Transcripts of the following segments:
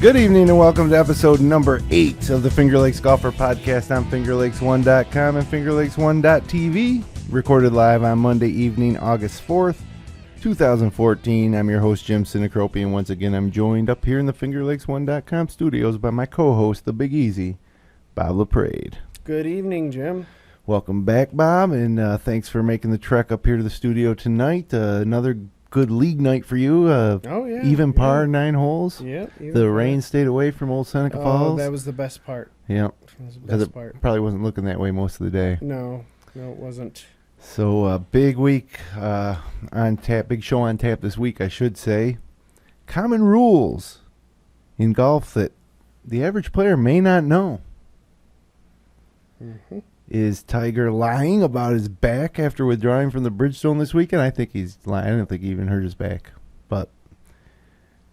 Good evening and welcome to episode number 8 of the Finger Lakes Golfer Podcast on FingerLakes1.com and FingerLakes1.tv. Recorded live on Monday evening, August 4th, 2014. I'm your host, Jim Sinacropi, and once again I'm joined up here in the FingerLakes1.com studios by my co-host, the Big Easy, Bob LaPrade. Good evening, Jim. Welcome back, Bob, and thanks for making the trek up here to the studio tonight. Another good league night for you. Even par, 9 holes. Yeah. The rain stayed away from Old Seneca Falls. That was the best part. Yeah. That was the best part. Probably wasn't looking that way most of the day. No, it wasn't. So, big week on tap, big show on tap this week, I should say. Common rules in golf that the average player may not know. Mm-hmm. Is Tiger lying about his back after withdrawing from the Bridgestone this weekend? I think he's lying. I don't think he even hurt his back. But,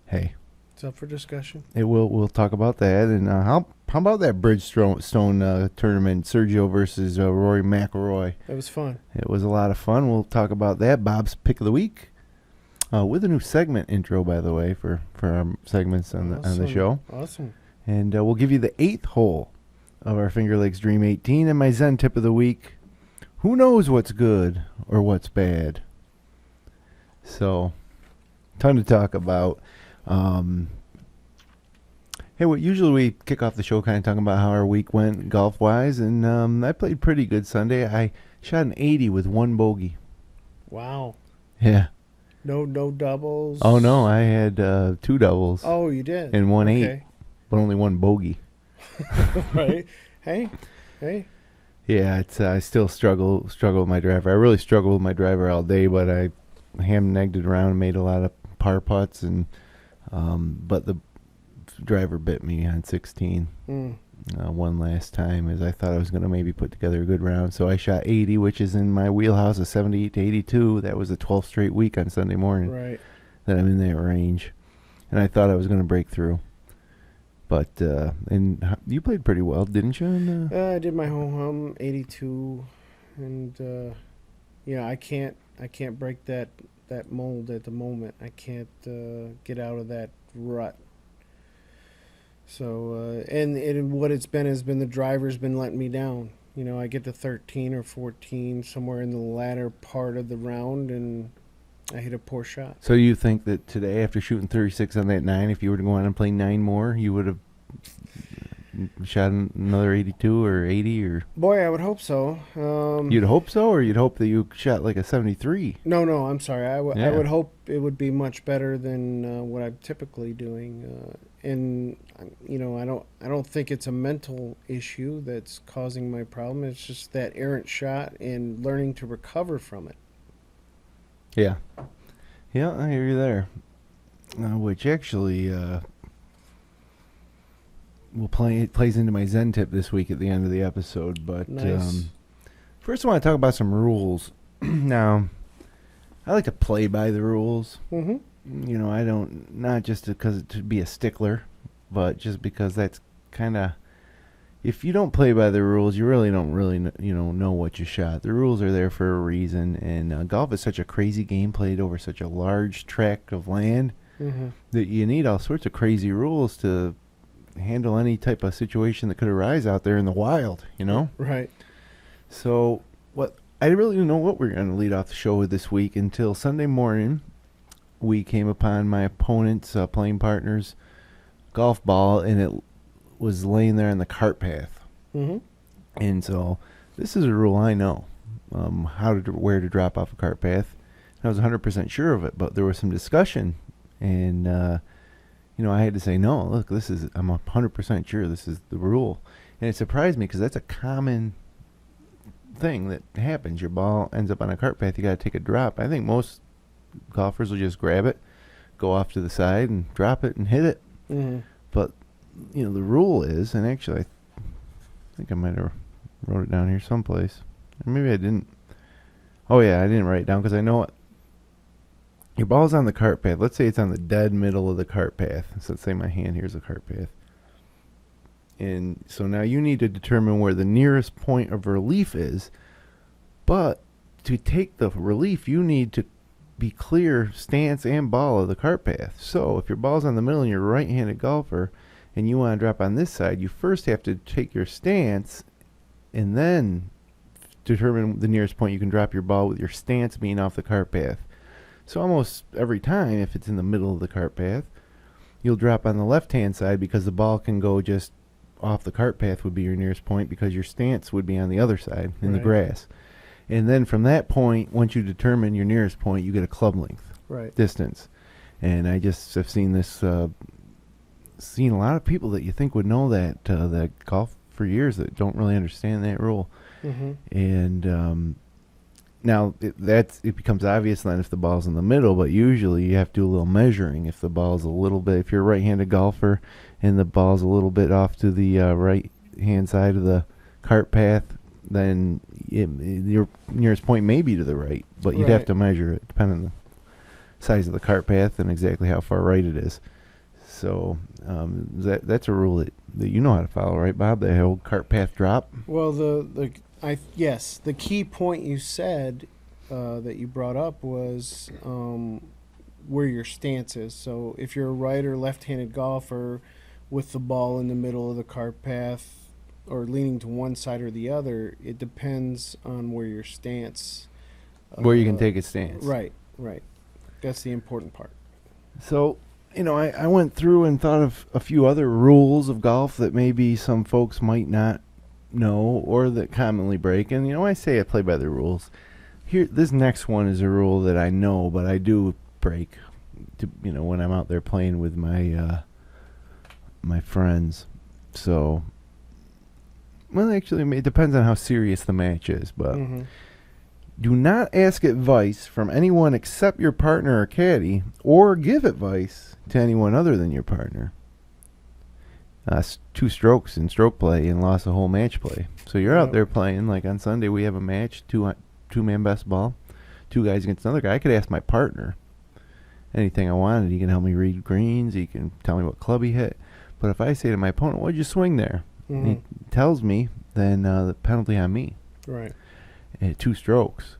hey. It's up for discussion. We'll talk about that. And how about that Bridgestone tournament, Sergio versus Rory McIlroy? It was fun. It was a lot of fun. We'll talk about that. Bob's Pick of the Week. With a new segment intro, by the way, for our segments on the show. Awesome. And we'll give you the 8th hole of our Finger Lakes Dream 18 and my Zen tip of the week. Who knows what's good or what's bad? So, ton to talk about. Hey, usually we kick off the show kind of talking about how our week went golf-wise, and I played pretty good Sunday. I shot an 80 with 1 bogey. Wow. Yeah. No doubles? Oh, no, I had 2 doubles. Oh, you did? And 1 8, but only 1 bogey. Right. Hey. Yeah, I still struggle with my driver. I really struggled with my driver all day, but I ham-negged it around and made a lot of par putts, and but the driver bit me on 16 one last time, as I thought I was going to maybe put together a good round. So I shot 80, which is in my wheelhouse of 78 to 82. That was the 12th straight week on Sunday morning that I'm in that range, and I thought I was going to break through. But and you played pretty well, didn't you? I did my home 82, and I can't break that mold at the moment. I can't get out of that rut. So and what it's been has been the driver's been letting me down. You know, I get to 13 or 14 somewhere in the latter part of the round, and I hit a poor shot. So you think that today, after shooting 36 on that 9, if you were to go on and play 9 more, you would have shot another 82 or 80? Or boy, I would hope so. You'd hope so, or you'd hope that you shot like a 73? No, I'm sorry. I would hope it would be much better than what I'm typically doing. And I don't think it's a mental issue that's causing my problem. It's just that errant shot and learning to recover from it. Yeah, I hear you there. Which actually plays into my Zen tip this week at the end of the episode. But nice. First I want to talk about some rules. Now, I like to play by the rules. Mm-hmm. You know, I don't, not just because to be a stickler, but just because that's kind of, if you don't play by the rules, you really don't know what you shot. The rules are there for a reason, and golf is such a crazy game played over such a large tract of land that you need all sorts of crazy rules to handle any type of situation that could arise out there in the wild, you know? Right. So I really didn't know what we were going to lead off the show with this week until Sunday morning. We came upon my opponent's playing partner's golf ball, and it was laying there on the cart path. Mm-hmm. And so this is a rule I know, where to drop off a cart path. I was 100% sure of it, but there was some discussion, and I had to say, no, look, I'm 100% sure this is the rule. And it surprised me because that's a common thing that happens. Your ball ends up on a cart path, you got to take a drop. I think most golfers will just grab it, go off to the side and drop it and hit it. Mm-hmm. But the rule is, and actually I think I might have wrote it down here someplace, or maybe I didn't. Oh yeah, I didn't write it down because I know your ball's on the cart path. Let's say it's on the dead middle of the cart path. So let's say my hand here's the cart path, and so now you need to determine where the nearest point of relief is. But to take the relief, you need to be clear stance and ball of the cart path. So if your ball's on the middle and you're a right-handed golfer and you want to drop on this side, you first have to take your stance and then determine the nearest point you can drop your ball with your stance being off the cart path. So almost every time, if it's in the middle of the cart path, you'll drop on the left-hand side because the ball can go just off the cart path would be your nearest point because your stance would be on the other side in the grass. And then from that point, once you determine your nearest point, you get a club length distance. And I just have seen this, seen a lot of people that you think would know that golf for years that don't really understand that rule. Mm-hmm. And now it becomes obvious then if the ball's in the middle, but usually you have to do a little measuring. If the ball's a little bit, if you're a right-handed golfer and the ball's a little bit off to the right-hand side of the cart path, then your nearest point may be to the right, but you'd have to measure it depending on the size of the cart path and exactly how far right it is. So that's a rule that you know how to follow, right, Bob? The old cart path drop. Well, the key point you said that you brought up was where your stance is. So if you're a right or left-handed golfer with the ball in the middle of the cart path or leaning to one side or the other, it depends on where your stance. Where you can take a stance. Right. That's the important part. So, I went through and thought of a few other rules of golf that maybe some folks might not know or that commonly break. And, I say I play by the rules. Here, this next one is a rule that I know, but I do break, when I'm out there playing with my my friends. So, well, actually, it depends on how serious the match is, but do not ask advice from anyone except your partner or caddy, or give advice to anyone other than your partner. 2 strokes in stroke play and lost a whole match play. So you're out there playing, like on Sunday we have a match, two-man best ball, 2 guys against another guy. I could ask my partner anything I wanted. He can help me read greens. He can tell me what club he hit. But if I say to my opponent, what'd you swing there? And he tells me, then the penalty on me. Right. At 2 strokes.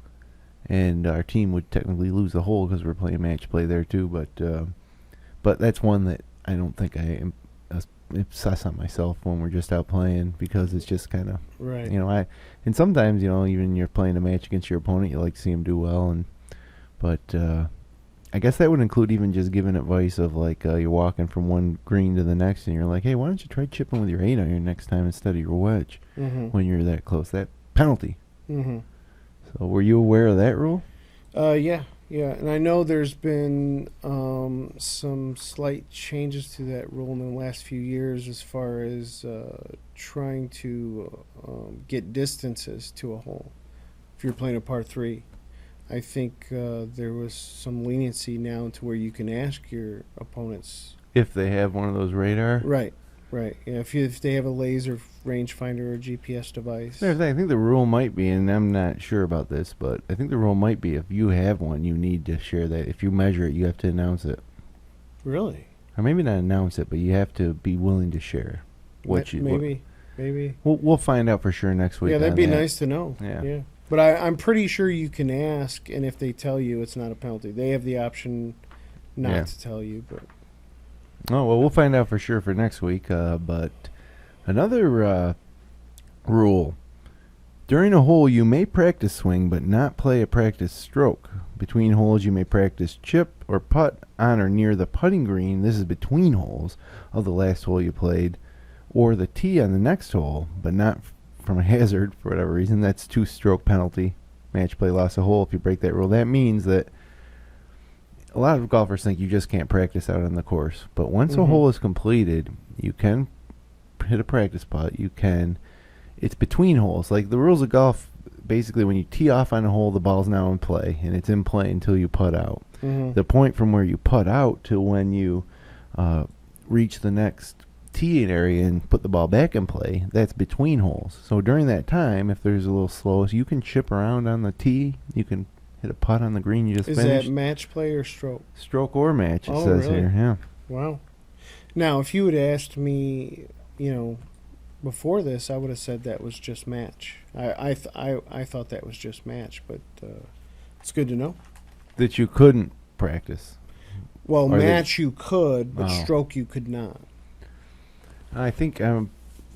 And our team would technically lose the hole because we're playing match play there too. But that's one that I don't think I obsess on myself when we're just out playing because it's just kind of, and sometimes, even you're playing a match against your opponent, you like to see him do well. But I guess that would include even just giving advice of like you're walking from one green to the next and you're like, hey, why don't you try chipping with your 8-iron next time instead of your wedge when you're that close? That penalty. So were you aware of that rule? Yeah. And I know there's been some slight changes to that rule in the last few years as far as trying to get distances to a hole. If you're playing a par 3, I think there was some leniency now to where you can ask your opponents. If they have one of those radar? Right. Yeah, if they have a laser rangefinder or GPS device. I think the rule might be, and I'm not sure about this, but I think the rule might be if you have one, you need to share that. If you measure it, you have to announce it. Really? Or maybe not announce it, but you have to be willing to share Maybe. We'll find out for sure next week. Yeah, that'd be nice to know. Yeah. But I'm pretty sure you can ask, and if they tell you, it's not a penalty. They have the option not to tell you, but... Oh, well, we'll find out for sure for next week. But another rule. During a hole, you may practice swing, but not play a practice stroke. Between holes, you may practice chip or putt on or near the putting green. This is between holes of the last hole you played, or the tee on the next hole, but not from a hazard for whatever reason. That's 2-stroke penalty. Match play, loss of hole if you break that rule. That means that a lot of golfers think you just can't practice out on the course. But once a hole is completed, you can hit a practice putt. It's between holes. Like the rules of golf, basically when you tee off on a hole, the ball's now in play, and it's in play until you putt out. The point from where you putt out to when you reach the next teeing area and put the ball back in play, that's between holes. So during that time, if there's a little slow, you can chip around on the tee. You can hit a putt on the green you just finished. Is that match play or stroke? Stroke or match, it says really? here. Yeah. Wow. Now, if you had asked me, before this, I would have said that was just match. I thought that was just match, but it's good to know. that you couldn't practice. Well, match you could, but stroke you could not. I think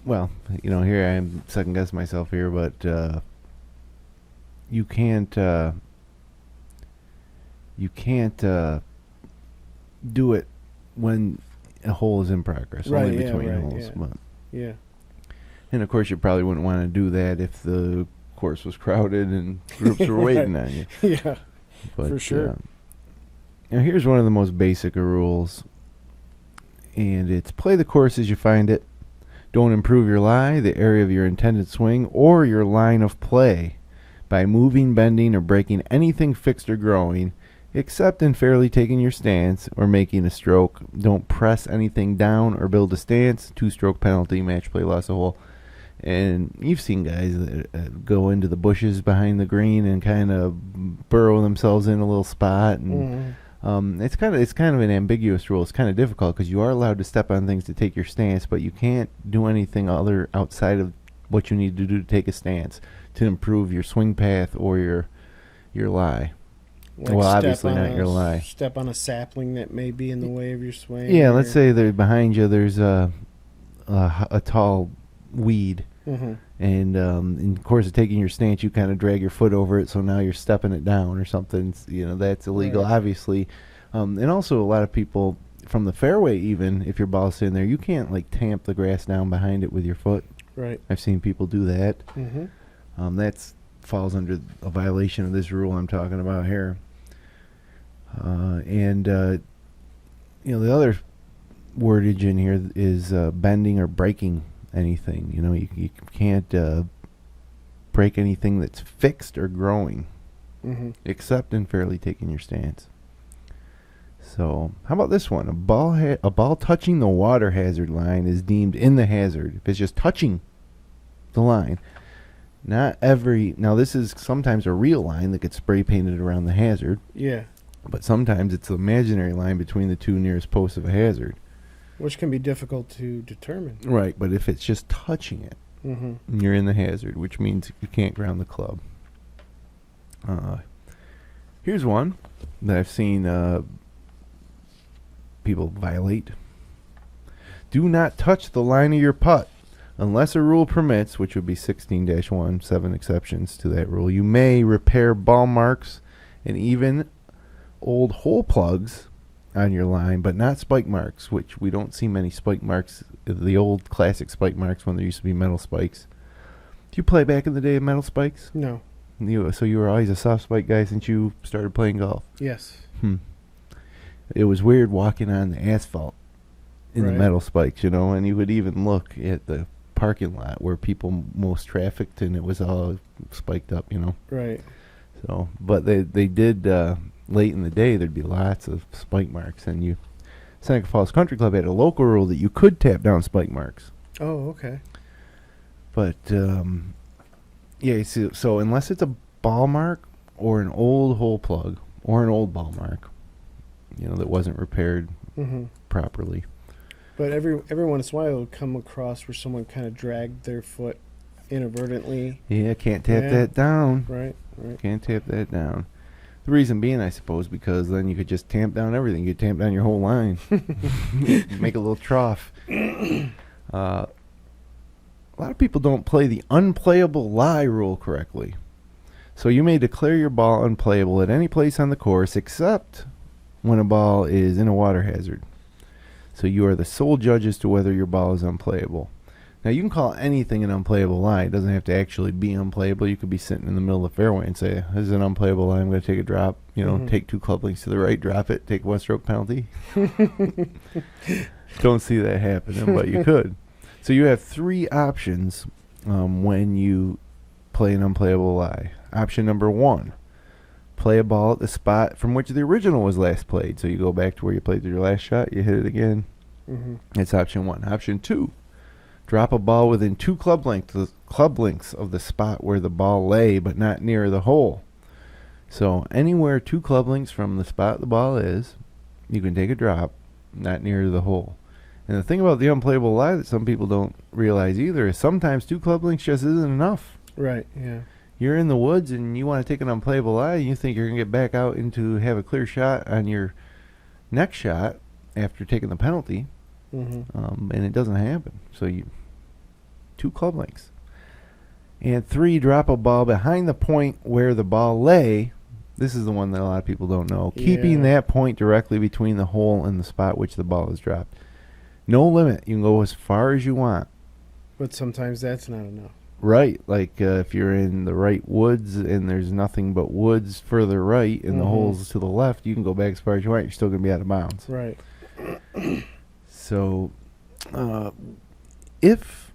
well, here I am second guessing myself here, but you can't do it when a hole is in progress, only between holes. Yeah. And of course, you probably wouldn't want to do that if the course was crowded and groups were waiting on you. Yeah, but, for sure. Now here's one of the most basic of rules, and it's play the course as you find it. Don't improve your lie, the area of your intended swing, or your line of play by moving, bending, or breaking anything fixed or growing, except in fairly taking your stance or making a stroke. Don't press anything down or build a stance. 2-stroke penalty, match play, loss of hole. And you've seen guys that go into the bushes behind the green and kind of burrow themselves in a little spot. And it's kind of an ambiguous rule. It's kind of difficult because you are allowed to step on things to take your stance, but you can't do anything other outside of what you need to do to take a stance to improve your swing path or your lie. Like well, obviously not your lie. Step on a sapling that may be in the way of your swing. Yeah, let's say behind you there's a tall weed. Mm-hmm. And in the course of taking your stance, you kind of drag your foot over it, so now you're stepping it down or something. That's illegal, obviously. And also, a lot of people from the fairway, even if your ball's sitting there, you can't tamp the grass down behind it with your foot. Right. I've seen people do that. Mm-hmm. That falls under a violation of this rule I'm talking about here. The other wordage in here is bending or breaking anything. You can't break anything that's fixed or growing, except in fairly taking your stance. So how about this one? A ball touching the water hazard line is deemed in the hazard if it's just touching the line. Now this is sometimes a real line that gets spray painted around the hazard. Yeah. But sometimes it's an imaginary line between the two nearest posts of a hazard. Which can be difficult to determine. Right, but if it's just touching it, you're in the hazard, which means you can't ground the club. Here's one that I've seen people violate. Do not touch the line of your putt unless a rule permits, which would be 16-1, 7 exceptions to that rule. You may repair ball marks and even old hole plugs on your line, but not spike marks, which we don't see many spike marks, the old classic spike marks when there used to be metal spikes. Did you play back in the day of metal spikes? No. So you were always a soft spike guy since you started playing golf? Yes. It was weird walking on the asphalt in the metal spikes, and you would even look at the parking lot where people most trafficked and it was all spiked up, Right. So, but they did... late in the day, there'd be lots of spike marks, and Seneca Falls Country Club had a local rule that you could tap down spike marks. Oh, okay. But so unless it's a ball mark or an old hole plug or an old ball mark, that wasn't repaired properly. But every once in a while, it'll come across where someone kind of dragged their foot inadvertently. Yeah, can't tap that down. Right. Can't tap that down. The reason being, I suppose, because then you could just tamp down everything. You could tamp down your whole line. Make a little trough. A lot of people don't play the unplayable lie rule correctly. So you may declare your ball unplayable at any place on the course except when a ball is in a water hazard. So you are the sole judge as to whether your ball is unplayable. Now, you can call anything an unplayable lie. It doesn't have to actually be unplayable. You could be sitting in the middle of the fairway and say, this is an unplayable lie. I'm going to take a drop. Take 2 club links to the right, drop it, take 1-stroke penalty. Don't see that happening, but you could. So you have 3 options when you play an unplayable lie. Option number 1, play a ball at the spot from which the original was last played. So you go back to where you played your last shot, you hit it again. That's option 1. Option 2. Drop a ball within 2 club lengths of the spot where the ball lay, but not near the hole. So anywhere 2 club lengths from the spot the ball is, you can take a drop, not near the hole. And the thing about the unplayable lie that some people don't realize either is sometimes 2 club lengths just isn't enough. Right, yeah. you're in the woods and you want to take an unplayable lie, and you think you're going to get back out into have a clear shot on your next shot after taking the penalty, and it doesn't happen. So you 2 club lengths. And 3, drop a ball behind the point where the ball lay. This is the one that a lot of people don't know. Yeah. Keeping that point directly between the hole and the spot which the ball is dropped. No limit. You can go as far as you want. But sometimes that's not enough. Right. Like if you're in the right woods and there's nothing but woods further right and the hole's to the left, you can go back as far as you want. You're still going to be out of bounds. Right. So if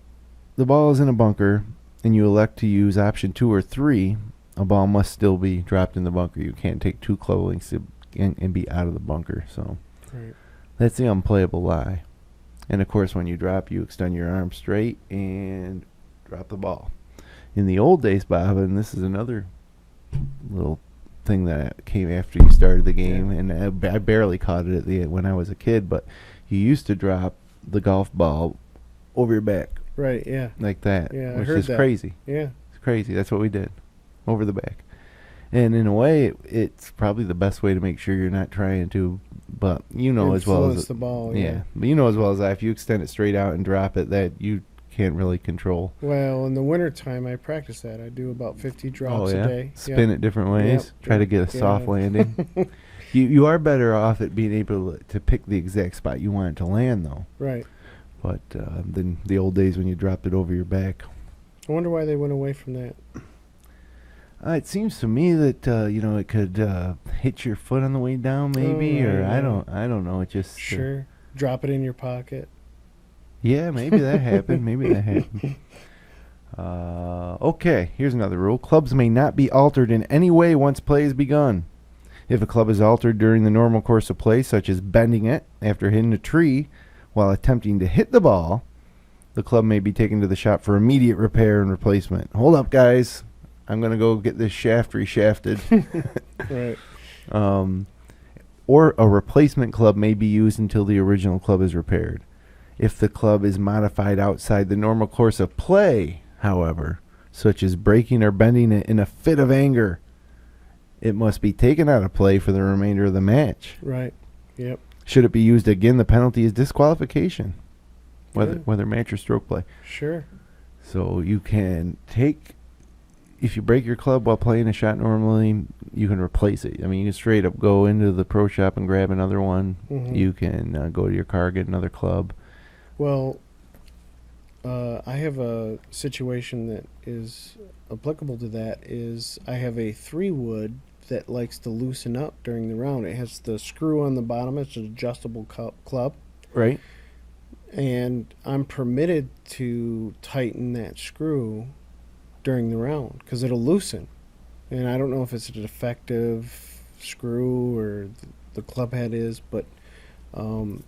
the ball is in a bunker and you elect to use option 2 or 3, a ball must still be dropped in the bunker. You can't take 2 club lengths and be out of the bunker. So that's the unplayable lie. And, of course, when you drop, you extend your arm straight and drop the ball. In the old days, Bob, and this is another little thing that came after you started the game, and I barely caught it when I was a kid, but you used to drop the golf ball over your back. Right, yeah. Like that. Yeah, which I heard is that. Crazy. Yeah. It's crazy. That's what we did. Over the back. And in a way, it's probably the best way to make sure you're not trying to, but you know as well as the ball. Yeah, but you know as well as I, if you extend it straight out and drop it, that you can't really control. Well, in the wintertime, I practice that. I do about 50 drops a day. Spin it different ways. Try to get a soft landing. You are better off at being able to pick the exact spot you want it to land, though. Right. But than the old days when you dropped it over your back. I wonder why they went away from that. It seems to me that it could hit your foot on the way down, maybe, or I don't know. It just drop it in your pocket. Yeah, maybe that happened. Okay, here's another rule: clubs may not be altered in any way once play has begun. If a club is altered during the normal course of play, such as bending it after hitting a tree while attempting to hit the ball, the club may be taken to the shop for immediate repair and replacement. Hold up, guys. I'm going to go get this shaft reshafted. Right. Or a replacement club may be used until the original club is repaired. If the club is modified outside the normal course of play, however, such as breaking or bending it in a fit of anger, it must be taken out of play for the remainder of the match. Right. Yep. Should it be used again, the penalty is disqualification, whether match or stroke play. Sure. So you can take... If you break your club while playing a shot normally, you can replace it. I mean, you can straight up go into the pro shop and grab another one. You can go to your car, get another club. Well, I have a situation that is applicable to that. Is I have a 3-wood that likes to loosen up during the round. It has the screw on the bottom. It's an adjustable club. Right. And I'm permitted to tighten that screw during the round because it'll loosen, and I don't know if it's a defective screw or the club head is, but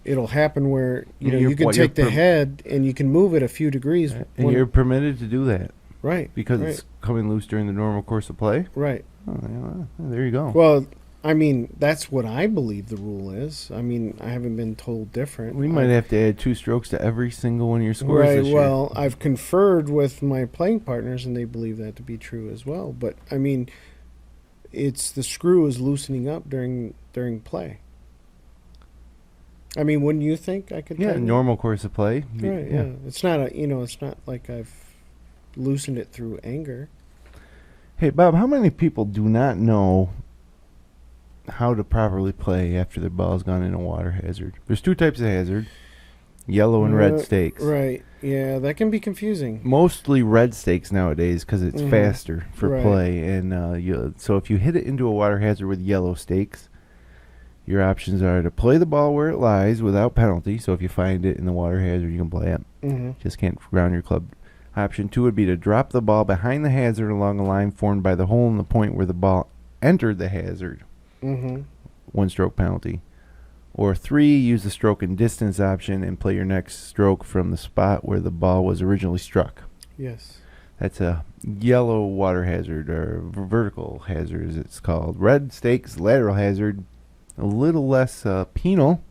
it'll happen where you can take the head and you can move it a few degrees, and you're permitted to do that, right? Because it's coming loose during the normal course of play, right? Oh, yeah, there you go. Well, I mean, that's what I believe the rule is. I mean, I haven't been told different. We might have to add 2 strokes to every single one of your scores this year. Well, I've conferred with my playing partners, and they believe that to be true as well. But, I mean, it's the screw is loosening up during play. I mean, wouldn't you think I could? Yeah, normal course of play. Right. Yeah. It's not it's not like I've loosened it through anger. Hey, Bob, how many people do not know how to properly play after their ball's gone in a water hazard? There's 2 types of hazard, yellow and red stakes. Right. Yeah, that can be confusing. Mostly red stakes nowadays because it's faster for play. And so if you hit it into a water hazard with yellow stakes, your options are to play the ball where it lies without penalty. So if you find it in the water hazard, you can play it. Just can't ground your club. Option 2 would be to drop the ball behind the hazard along a line formed by the hole in the point where the ball entered the hazard. 1 stroke penalty. Or 3, use the stroke and distance option and play your next stroke from the spot where the ball was originally struck. Yes. That's a yellow water hazard, or vertical hazard as it's called. Red stakes, lateral hazard, a little less penal.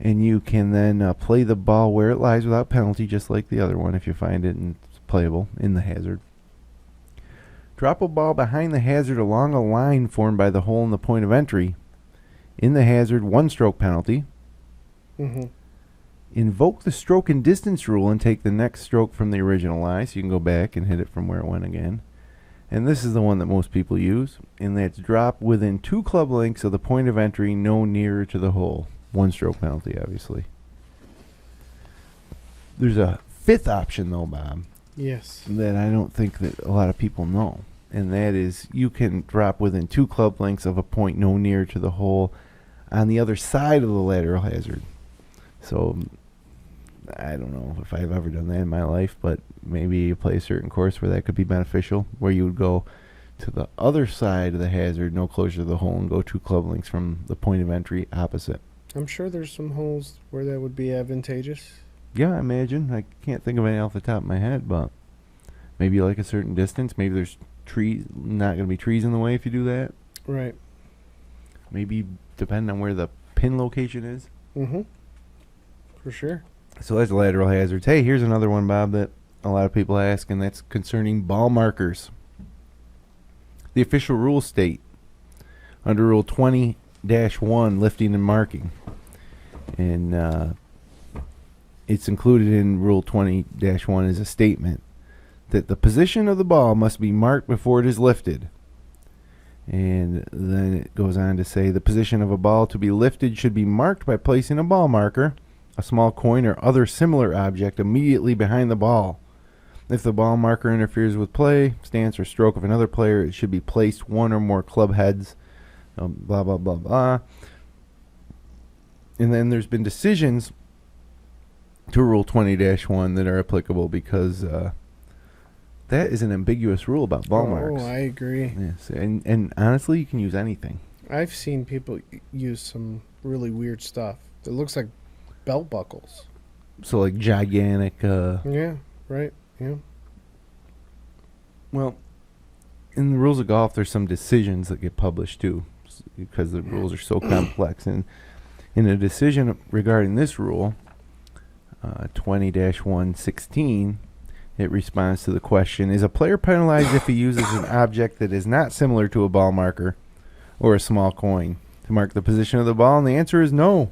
And you can then play the ball where it lies without penalty, just like the other one if you find it and it's playable in the hazard. Drop a ball behind the hazard along a line formed by the hole in the point of entry. In the hazard, 1-stroke penalty. Mm-hmm. Invoke the stroke and distance rule and take the next stroke from the original lie, so you can go back and hit it from where it went again. And this is the one that most people use, and that's drop within 2 club lengths of the point of entry, no nearer to the hole. 1-stroke penalty, obviously. There's a 5th option, though, Bob. Yes. That I don't think that a lot of people know. And that is you can drop within 2 club lengths of a point no nearer to the hole on the other side of the lateral hazard. So I don't know if I've ever done that in my life, but maybe you play a certain course where that could be beneficial, where you would go to the other side of the hazard, no closer to the hole, and go 2 club lengths from the point of entry opposite. I'm sure there's some holes where that would be advantageous. Yeah, I imagine. I can't think of any off the top of my head, but maybe like a certain distance. Maybe there's not going to be trees in the way if you do that. Right. Maybe depending on where the pin location is. Mm-hmm. For sure. So that's lateral hazards. Hey, here's another one, Bob, that a lot of people ask, and that's concerning ball markers. The official rules state, under Rule 20-1, lifting and marking. And it's included in Rule 20-1 as a statement that the position of the ball must be marked before it is lifted. And then it goes on to say the position of a ball to be lifted should be marked by placing a ball marker, a small coin, or other similar object immediately behind the ball. If the ball marker interferes with play, stance, or stroke of another player, it should be placed 1 or more club heads, blah, blah, blah, blah. And then there's been decisions to Rule 20-1 that are applicable because that is an ambiguous rule about ball marks. Oh, I agree. Yes, and honestly, you can use anything. I've seen people use some really weird stuff. It looks like belt buckles. So like gigantic. Yeah, right. Yeah. Well, in the rules of golf, there's some decisions that get published too, because the rules are so complex. And in a decision regarding this rule, 20-116, it responds to the question, is a player penalized if he uses an object that is not similar to a ball marker or a small coin to mark the position of the ball? And the answer is no.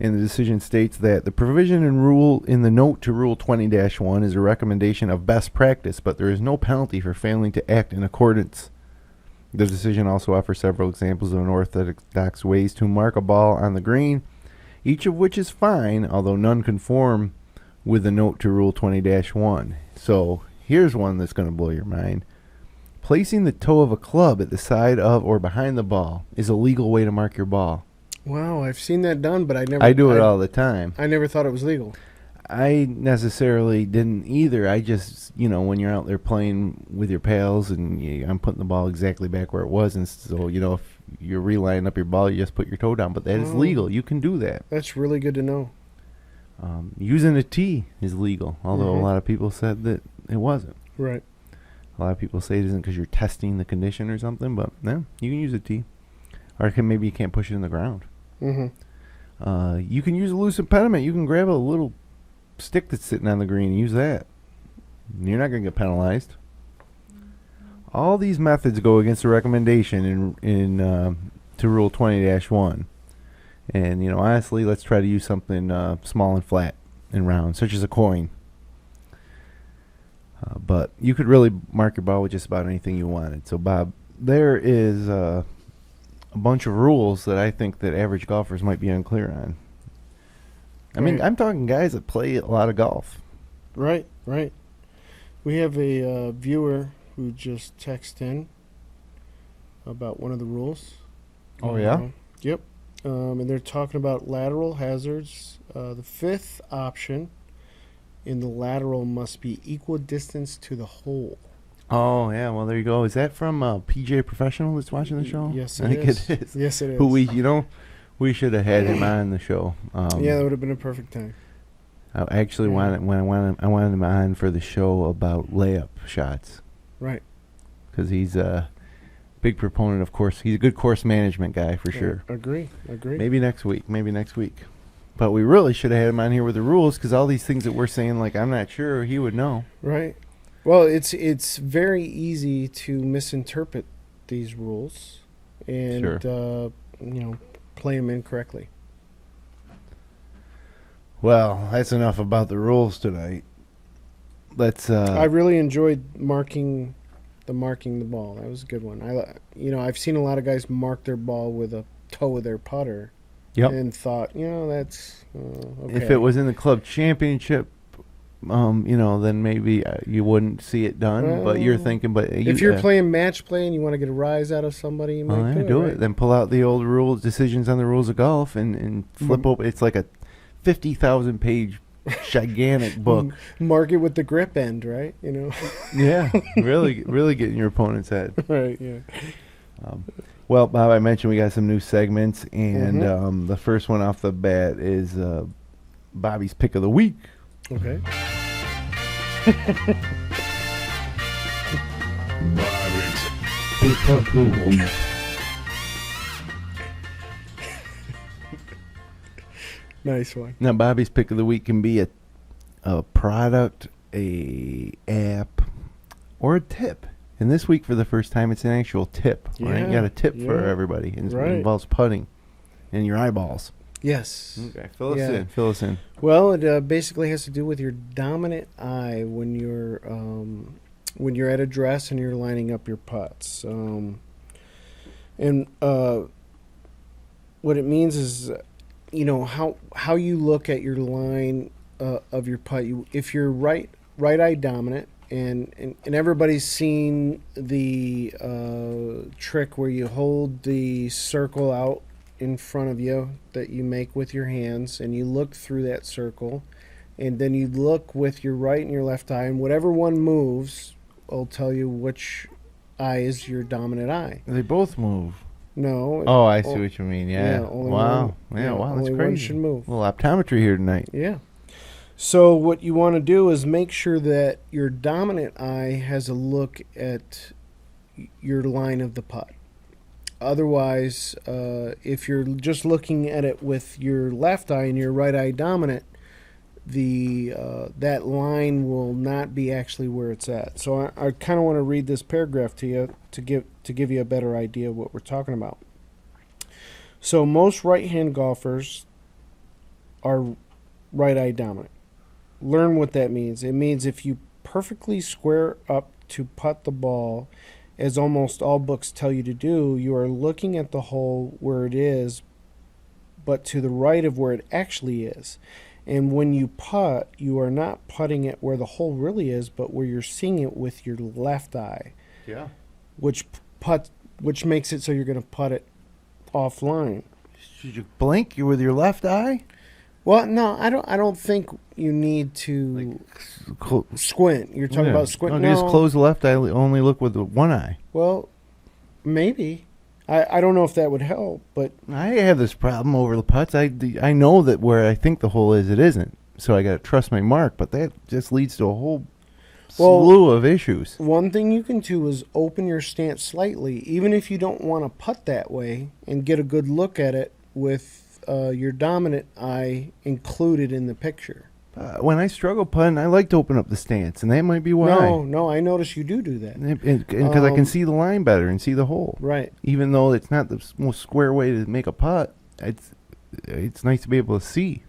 And the decision states that the provision in the note to Rule 20-1 is a recommendation of best practice, but there is no penalty for failing to act in accordance. The decision also offers several examples of unorthodox ways to mark a ball on the green, each of which is fine, although none conform with the note to Rule 20-1. So here's one that's going to blow your mind. Placing the toe of a club at the side of or behind the ball is a legal way to mark your ball. Wow, I've seen that done, but I do it all the time. I never thought it was legal. I necessarily didn't either. I just, when you're out there playing with your pals and I'm putting the ball exactly back where it was. And so, if you're relining up your ball, you just put your toe down. But that is legal. You can do that. That's really good to know. Using a tee is legal, although a lot of people said that it wasn't. Right. A lot of people say it isn't because you're testing the condition or something. But, no, you can use a tee. Or maybe you can't push it in the ground. Mm-hmm. You can use a loose impediment. You can grab a little stick that's sitting on the green and use that. You're not going to get penalized. All these methods go against the recommendation to Rule 20-1. And, honestly, let's try to use something small and flat and round, such as a coin. But you could really mark your ball with just about anything you wanted. So, Bob, there is a bunch of rules that I think that average golfers might be unclear on. I mean, I'm talking guys that play a lot of golf. Right. We have a viewer who just texted in about one of the rules. Oh, yeah? Yep. And they're talking about lateral hazards. The 5th option in the lateral must be equal distance to the hole. Oh, yeah. Well, there you go. Is that from PJ Professional that's watching the show? Yes, I think it is. Yes, it is. Who we should have had him on the show. Yeah, that would have been a perfect time. I actually wanted him on for the show about layup shots. Right. Because he's a big proponent of course. He's a good course management guy for sure. Agree. Maybe next week. But we really should have had him on here with the rules because all these things that we're saying, like I'm not sure he would know. Right. Well, it's very easy to misinterpret these rules and play them incorrectly. Well, that's enough about the rules tonight. Let's. I really enjoyed marking the ball. That was a good one. I've seen a lot of guys mark their ball with a toe of their putter. Yep. And thought, that's okay. If it was in the club championship, then maybe you wouldn't see it done. Well, but you're thinking, if you're playing match play and you want to get a rise out of somebody, you might do it. Right? Then pull out the old rules, decisions on the rules of golf, and flip over. It's like a 50,000 page gigantic book. Mark it with the grip end, right? Yeah, really getting your opponent's head. Right. Yeah. Well, Bob, I mentioned we got some new segments, and the first one off the bat is Bobby's Pick of the Week. Okay. Bobby's Pick of the Week. Nice one. Now, Bobby's Pick of the Week can be a product, a app, or a tip. And this week, for the first time, it's an actual tip. Yeah, right? You got a tip for everybody. And it involves putting and your eyeballs. Yes. Okay. Fill us in. Well, it basically has to do with your dominant eye when you're at address and you're lining up your putts. And what it means is, how you look at your line of your putt. If you're right eye dominant. And everybody's seen the trick where you hold the circle out in front of you that you make with your hands, and you look through that circle, and then you look with your right and your left eye, and whatever one moves will tell you which eye is your dominant eye. They both move. No. Oh, I see what you mean. Yeah. Wow. Wow, that's crazy. crazy. One should move. A little optometry here tonight. Yeah. So what you want to do is make sure that your dominant eye has a look at your line of the putt. Otherwise, if you're just looking at it with your left eye and your right eye dominant, that line will not be actually where it's at. So I kind of want to read this paragraph to you to give you a better idea of what we're talking about. So most right-hand golfers are right eye dominant. Learn what that means. It means if you perfectly square up to putt the ball, as almost all books tell you to do, you are looking at the hole where it is, but to the right of where it actually is. And when you putt, you are not putting it where the hole really is, but where you're seeing it with your left eye. Yeah. Which makes it so you're going to putt it offline. Should you blink with your left eye? Well, no, I don't think you need to squint. You're talking about squint. No, just close the left eye. Only look with the one eye. Well, maybe. I don't know if that would help, but I have this problem over the putts. I know that where I think the hole is, it isn't. So I got to trust my mark. But that just leads to a whole slew of issues. One thing you can do is open your stance slightly, even if you don't want to putt that way, and get a good look at it with your dominant eye included in the picture. When I struggle putting, I like to open up the stance, and that might be why. No, I notice you do that. Because I can see the line better and see the hole. Right. Even though it's not the most square way to make a putt, it's nice to be able to see.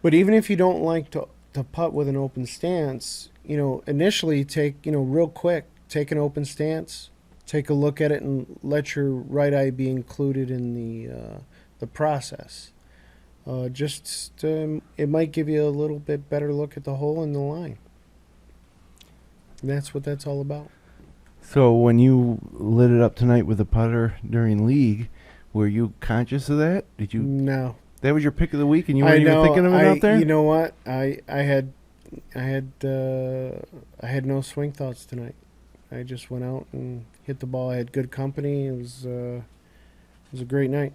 But even if you don't like to putt with an open stance, initially real quick, take an open stance, take a look at it, and let your right eye be included in the process. It might give you a little bit better look at the hole and the line. And that's what that's all about. So when you lit it up tonight with the putter during league, were you conscious of that? Did you? No. That was your pick of the week, and you weren't even thinking of it out there? You know what? I had no swing thoughts tonight. I just went out and hit the ball. I had good company. It was a great night.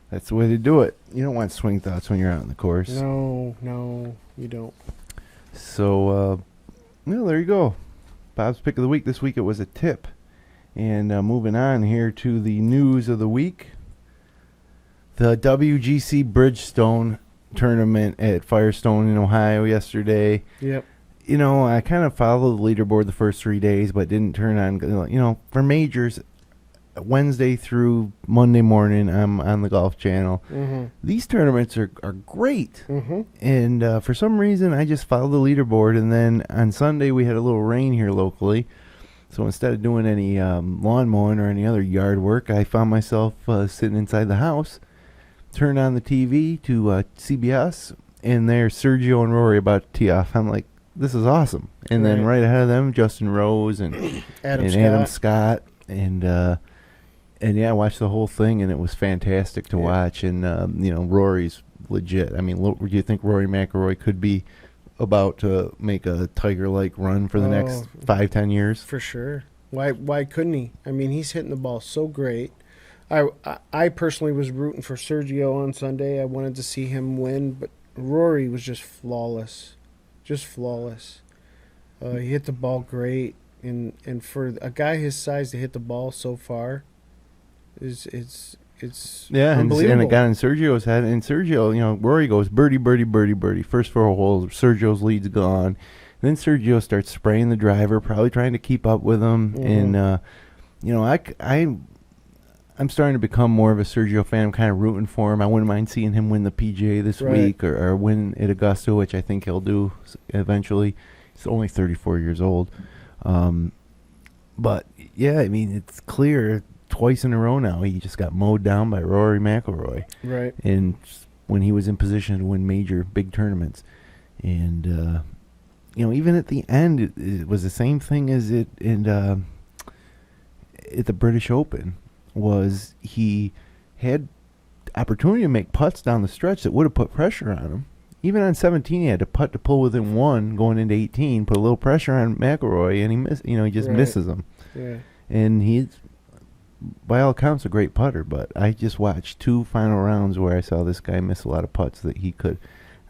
That's the way to do it. You don't want swing thoughts when you're out on the course. No, you don't. So, there you go. Bob's pick of the week. This week it was a tip. And moving on here to the news of the week. The WGC Bridgestone tournament at Firestone in Ohio yesterday. Yep. I kind of followed the leaderboard the first 3 days, but didn't turn on. For majors, Wednesday through Monday morning, I'm on the Golf Channel. Mm-hmm. These tournaments are great. Mm-hmm. And for some reason, I just followed the leaderboard. And then on Sunday, we had a little rain here locally. So instead of doing any lawn mowing or any other yard work, I found myself sitting inside the house, turned on the TV to CBS, and there's Sergio and Rory about to tee off. I'm like, this is awesome. And then right ahead of them, Justin Rose and Adam Scott. And yeah, I watched the whole thing, and it was fantastic to watch. And, Rory's legit. I mean, do you think Rory McIlroy could be about to make a Tiger-like run for the next 5-10 years? For sure. Why couldn't he? I mean, he's hitting the ball so great. I personally was rooting for Sergio on Sunday. I wanted to see him win, but Rory was just flawless. Just flawless. He hit the ball great, and for a guy his size to hit the ball so far it's unbelievable. And it got in Sergio's head, and Sergio, Rory goes birdie, birdie, birdie, birdie. First 4 holes, Sergio's lead's gone. Then Sergio starts spraying the driver, probably trying to keep up with him. Mm-hmm. And I'm starting to become more of a Sergio fan. I'm kind of rooting for him. I wouldn't mind seeing him win the PGA this week or win at Augusta, which I think he'll do eventually. He's only 34 years old. But, yeah, I mean, it's clear twice in a row now he just got mowed down by Rory McIlroy. Right. And when he was in position to win major big tournaments. And, even at the end, it was the same thing as at the British Open. Was he had opportunity to make putts down the stretch that would have put pressure on him. Even on 17, he had to putt to pull within 1 going into 18, put a little pressure on McIlroy, and he just misses him. Yeah. And he's, by all accounts, a great putter, but I just watched 2 final rounds where I saw this guy miss a lot of putts that he could.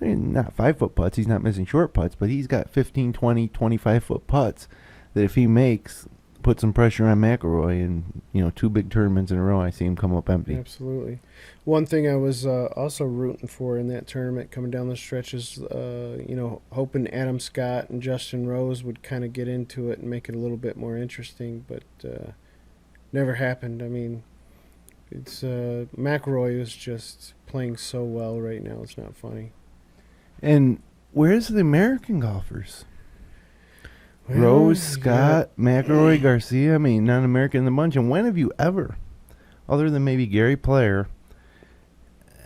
I mean, not 5-foot putts, he's not missing short putts, but he's got 15, 20, 25-foot putts that if he makes, put some pressure on McIlroy, and 2 big tournaments in a row, I see him come up empty. Absolutely. One thing I was also rooting for in that tournament coming down the stretch is, hoping Adam Scott and Justin Rose would kind of get into it and make it a little bit more interesting, but never happened. I mean, it's McIlroy is just playing so well right now. It's not funny. And where's the American golfers? Rose, Scott, McIlroy, Garcia. I mean, non-American in the bunch. And when have you ever, other than maybe Gary Player,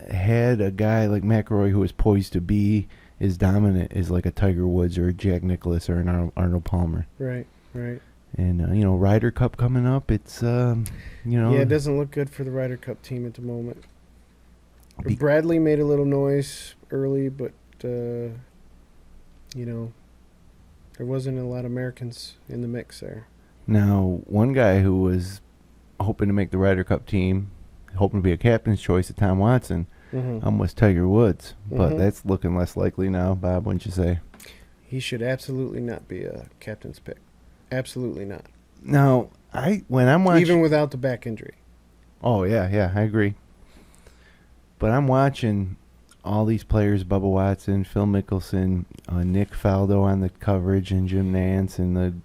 had a guy like McIlroy who is poised to be as dominant as like a Tiger Woods or a Jack Nicklaus or an Arnold Palmer? Right. And, Ryder Cup coming up. It's, Yeah, it doesn't look good for the Ryder Cup team at the moment. Bradley made a little noise early, but, there wasn't a lot of Americans in the mix there. Now, one guy who was hoping to make the Ryder Cup team, hoping to be a captain's choice at Tom Watson, was Tiger Woods. But that's looking less likely now, Bob, wouldn't you say? He should absolutely not be a captain's pick. Absolutely not. Now, when I'm watching... Even without the back injury. Oh, yeah, I agree. But I'm watching all these players, Bubba Watson, Phil Mickelson, Nick Faldo on the coverage, and Jim Nantz, and the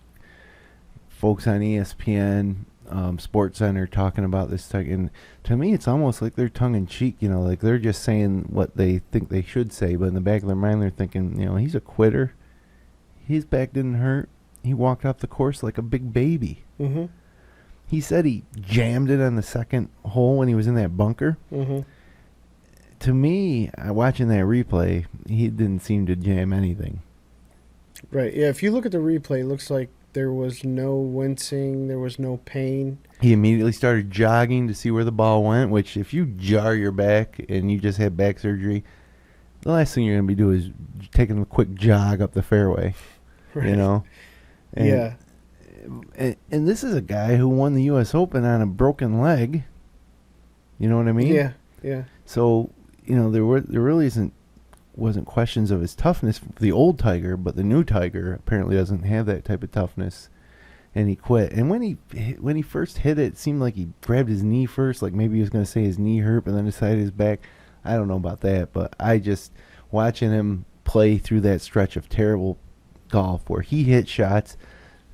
folks on ESPN, SportsCenter talking about this. And to me, it's almost like they're tongue-in-cheek, like they're just saying what they think they should say, but in the back of their mind, they're thinking, he's a quitter. His back didn't hurt. He walked off the course like a big baby. Mm-hmm. He said he jammed it on the second hole when he was in that bunker. Mm-hmm. To me, watching that replay, he didn't seem to jam anything. Right. Yeah, if you look at the replay, it looks like there was no wincing, there was no pain. He immediately started jogging to see where the ball went, which if you jar your back and you just had back surgery, the last thing you're going to be doing is taking a quick jog up the fairway, right. And, yeah. And this is a guy who won the U.S. Open on a broken leg. You know what I mean? Yeah. So... there really wasn't questions of his toughness for the old Tiger, but the new Tiger apparently doesn't have that type of toughness, and he quit. And when he first hit it, it seemed like he grabbed his knee first, like maybe he was going to say his knee hurt, but then decided his back. I don't know about that, but I just watching him play through that stretch of terrible golf where he hit shots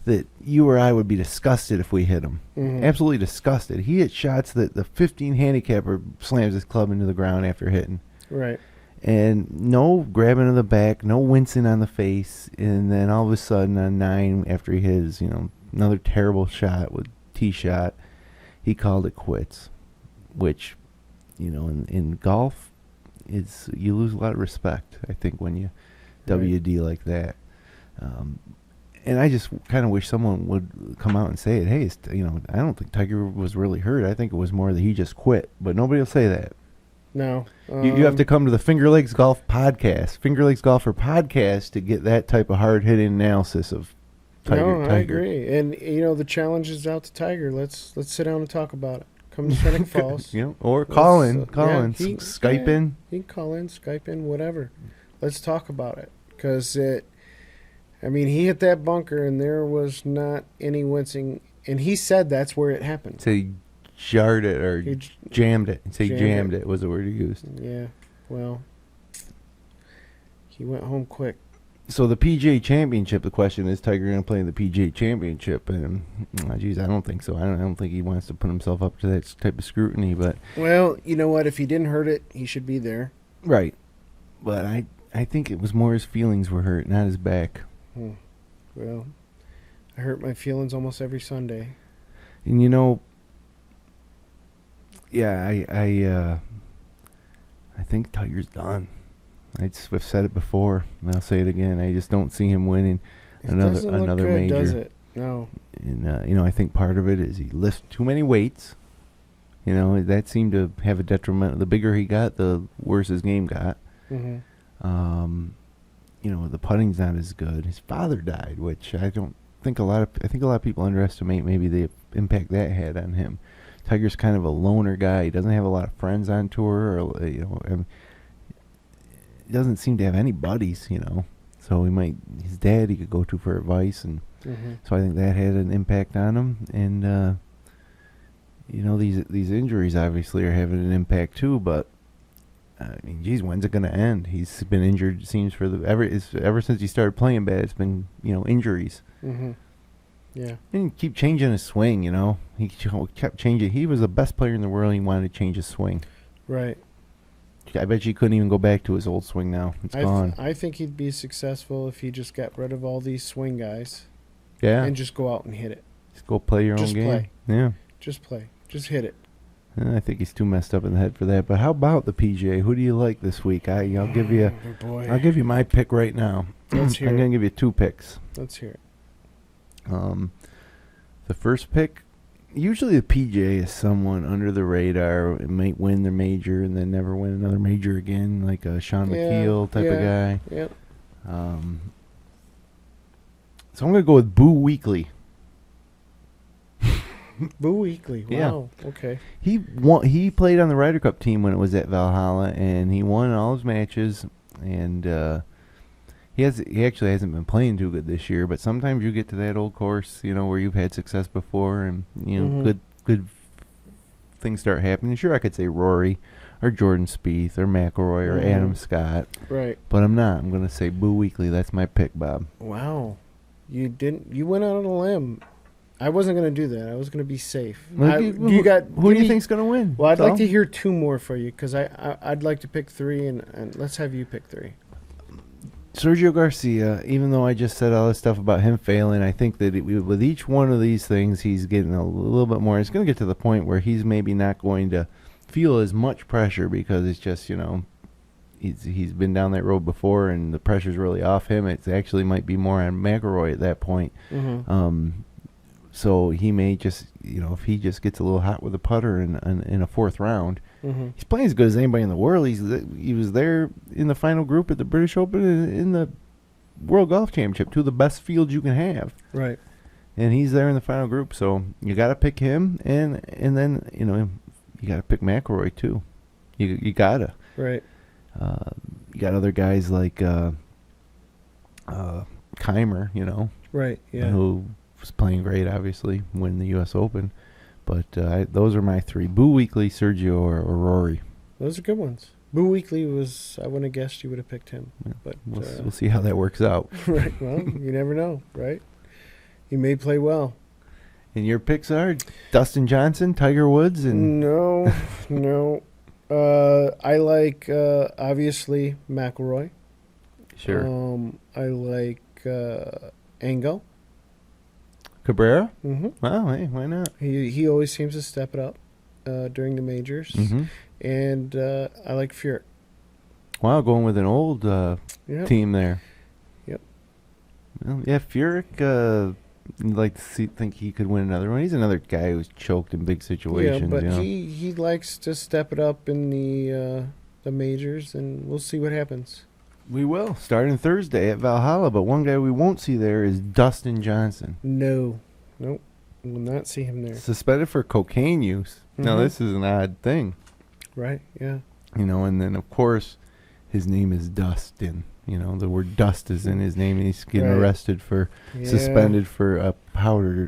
that you or I would be disgusted if we hit them. Mm-hmm. Absolutely disgusted. He hit shots that the 15 handicapper slams his club into the ground after hitting. Right. And no grabbing of the back, no wincing on the face, and then all of a sudden on 9, after he hit his, another terrible shot with tee shot, he called it quits. Which, in golf, you lose a lot of respect, I think, when you WD like that. And I just kind of wish someone would come out and say it. Hey, I don't think Tiger was really hurt. I think it was more that he just quit. But nobody will say that. No. You have to come to the Finger Lakes Golf podcast, Finger Lakes Golfer podcast, to get that type of hard-hitting analysis of Tiger. I agree. And, the challenge is out to Tiger. Let's sit down and talk about it. Come to Fennec Falls. Or call in. Skype in. He can call in, Skype in, whatever. Let's talk about it. Because he hit that bunker and there was not any wincing. And he said that's where it happened. So he jarred it or jammed it. Say jammed it was the word he used. Yeah. Well, he went home quick. So the PGA Championship, the question is, Tiger going to play in the PGA Championship? And, I don't think so. I don't think he wants to put himself up to that type of scrutiny. But well, you know what? If he didn't hurt it, he should be there. Right. But I think it was more his feelings were hurt, not his back. Well, I hurt my feelings almost every Sunday. And, I think Tiger's done. I've said it before, and I'll say it again. I just don't see him winning another major. Does it? No. And I think part of it is he lifts too many weights. That seemed to have a detriment. The bigger he got, the worse his game got. Mm-hmm. The putting's not as good. His father died, which I think a lot of people underestimate maybe the impact that had on him. Tiger's kind of a loner guy. He doesn't have a lot of friends on tour, or he doesn't seem to have any buddies, So his dad he could go to for advice, and so I think that had an impact on him. And these injuries obviously are having an impact too. But when's it going to end? He's been injured, it seems, ever since he started playing bad. It's been injuries. Mm-hmm. Yeah. And keep changing his swing. He kept changing. He was the best player in the world. He wanted to change his swing. Right. I bet you couldn't even go back to his old swing now. It's gone. I think he'd be successful if he just got rid of all these swing guys. Yeah. And just go out and hit it. Just go play your own game. Play. Yeah. Just play. Just hit it. I think he's too messed up in the head for that. But how about the PGA? Who do you like this week? I'll give you. I'll give you my pick right now. Let's hear I'm going to give you 2 picks. Let's hear it. The first pick, usually the PGA is someone under the radar. It might win their major and then never win another major again, like a Sean McKeel type of guy. Yep. So I'm going to go with Boo Weekley. Boo Weekley. Wow. Yeah. Okay. He played on the Ryder Cup team when it was at Valhalla, and he won all his matches. And he actually hasn't been playing too good this year. But sometimes you get to that old course, where you've had success before, and good things start happening. Sure, I could say Rory, or Jordan Spieth, or McIlroy, or Adam Scott. Right. But I'm not. I'm going to say Boo Weekley. That's my pick, Bob. Wow. You went out on a limb. I wasn't going to do that. I was going to be safe. Who do you think's going to win? Well, I'd like to hear 2 more for you, because I'd like to pick 3, and let's have you pick 3. Sergio Garcia, even though I just said all this stuff about him failing, I think that with each one of these things, he's getting a little bit more. It's going to get to the point where he's maybe not going to feel as much pressure, because it's just, he's been down that road before, and the pressure's really off him. It actually might be more on McIlroy at that point. Mm-hmm. So he may just, if he just gets a little hot with a putter in a 4th round, he's playing as good as anybody in the world. He was there in the final group at the British Open and in the World Golf Championship, 2 of the best fields you can have. Right. And he's there in the final group, so you got to pick him, and then you got to pick McIlroy too. You gotta. Right. You got other guys like Keimer, Right. Yeah. who was playing great, obviously, win the U.S. Open. But those are my 3. Boo Weekley, Sergio, or Rory. Those are good ones. Boo Weekly was, I wouldn't have guessed you would have picked him. Yeah, But we'll see how that works out. Right, well, you never know, right? He may play well. And your picks are Dustin Johnson, Tiger Woods, and No. I like, obviously, McIlroy. sure, I like Engel. Cabrera. Mm-hmm. Well, hey, why not? He always seems to step it up during the majors. Mm-hmm. And I like Furyk. Wow, going with an old Yep. team there. Yep. Well, yeah, Furyk. I'd like to think he could win another one. He's another guy who's choked in big situations. Yeah, but you know? he likes to step it up in the majors, and we'll see what happens. We will, starting Thursday at Valhalla, but one guy we won't see there is Dustin Johnson. Nope, we'll not see him there. Suspended for cocaine use. Now, Mhm. this is an odd thing. Right, yeah. And then, of course, his name is Dustin. The word dust is in his name, and he's getting Right. arrested for Yeah. suspended for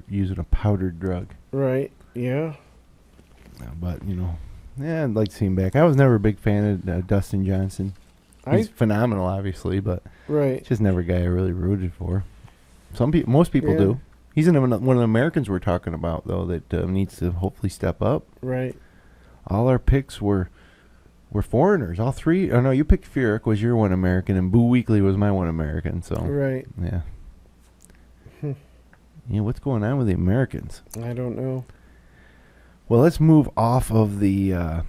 using a powdered drug. Right, yeah. But, yeah, I'd like to see him back. I was never a big fan of Dustin Johnson. He's phenomenal, obviously, but Right. just never a guy I really rooted for. Most people Yeah. do. He's one of the Americans we're talking about, though, that needs to hopefully step up. Right. All our picks were foreigners. All three. Oh, no, you picked Furyk was your one American, and Boo Weekly was my one American. So, Right. yeah. Yeah, what's going on with the Americans? I don't know. Well, let's move off of the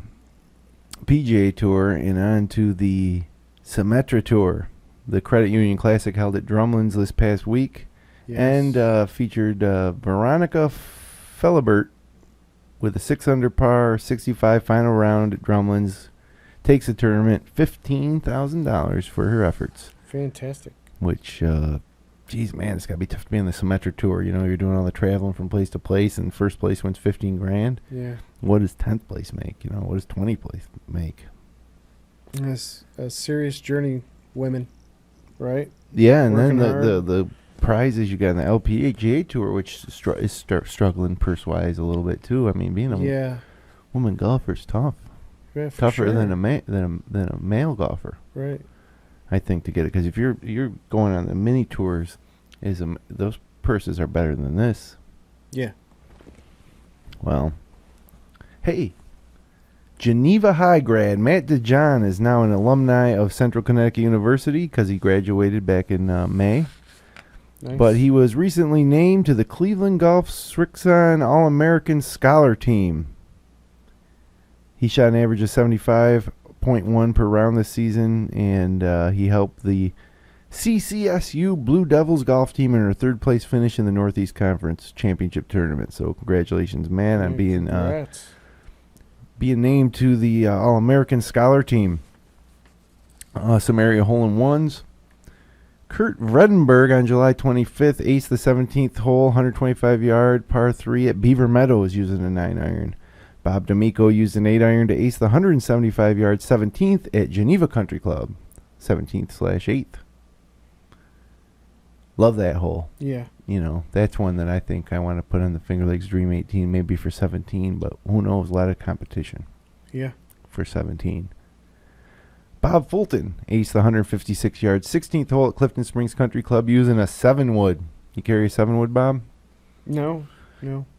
PGA Tour and on to the Symetra Tour. The Credit Union Classic held at Drumlins this past week. Yes. And featured Veronica Felibert with a 6 under par, 65 final round at Drumlins. Takes the tournament $15,000 for her efforts. Fantastic. Which, geez, man, it's got to be tough to be on the Symetra Tour. You're doing all the traveling from place to place, and first place wins $15,000. Yeah. What does 10th place make? What does 20th place make? That's a serious journey, women, right? Yeah, and then Working hard. the prizes you got in the LPGA Tour, which is struggling purse-wise a little bit, too. I mean, being a woman golfer is tough. Yeah, for Tougher sure. than a male golfer, Right. I think, to get it. Because if you're going on the mini tours, those purses are better than this. Yeah. Well, hey, Geneva High grad Matt DeJohn is now an alumni of Central Connecticut University because he graduated back in May. Nice. But he was recently named to the Cleveland Golf Srixon All-American Scholar Team. He shot an average of 75.1 per round this season, and he helped the CCSU Blue Devils golf team in her third-place finish in the Northeast Conference Championship Tournament. So congratulations, man, on being named to the All-American Scholar Team. Some area hole-in-ones. Kurt Vredenberg on July 25th aced the 17th hole, 125-yard par 3 at Beaver Meadows using a 9-iron. Bob D'Amico used an 8-iron to ace the 175-yard 17th at Geneva Country Club, 17th/8th. Love that hole. Yeah. That's one that I think I want to put on the Finger Lakes Dream 18, maybe for 17, but who knows, a lot of competition. Yeah. For 17. Bob Fulton aced the 156-yard 16th hole at Clifton Springs Country Club using a 7-wood. You carry a 7-wood, Bob? No.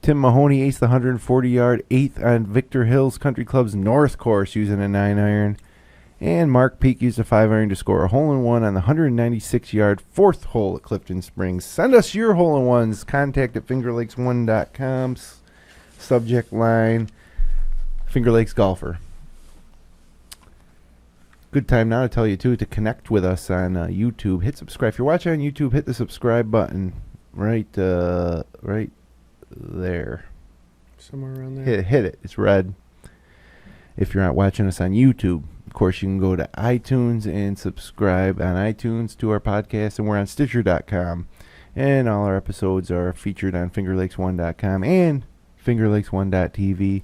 Tim Mahoney aced the 140-yard 8th on Victor Hills Country Club's North Course using a 9-iron. And Mark Peake used a 5-iron to score a hole-in-one on the 196-yard 4th hole at Clifton Springs. Send us your hole-in-ones. Contact at fingerlakes1.com. Subject line, Finger Lakes Golfer. Good time now to tell you, too, to connect with us on YouTube. Hit subscribe. If you're watching on YouTube, hit the subscribe button right there. Somewhere around there. Hit it. It's red. If you're not watching us on YouTube, of course, you can go to iTunes and subscribe on iTunes to our podcast, and we're on Stitcher.com. And all our episodes are featured on FingerLakes1.com and FingerLakes1.tv,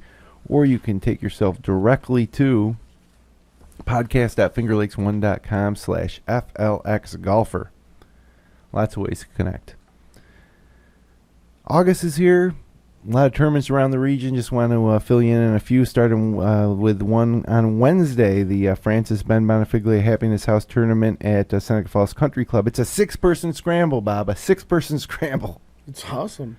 or you can take yourself directly to podcast.fingerlakes1.com/FLXGolfer. Lots of ways to connect. August is here. lot of tournaments around the region. Just want to fill you in on a few, starting with one on Wednesday, the Francis Ben Bonifiglia Happiness House Tournament at Seneca Falls Country Club. It's a 6-person scramble, Bob. A 6-person scramble. It's awesome.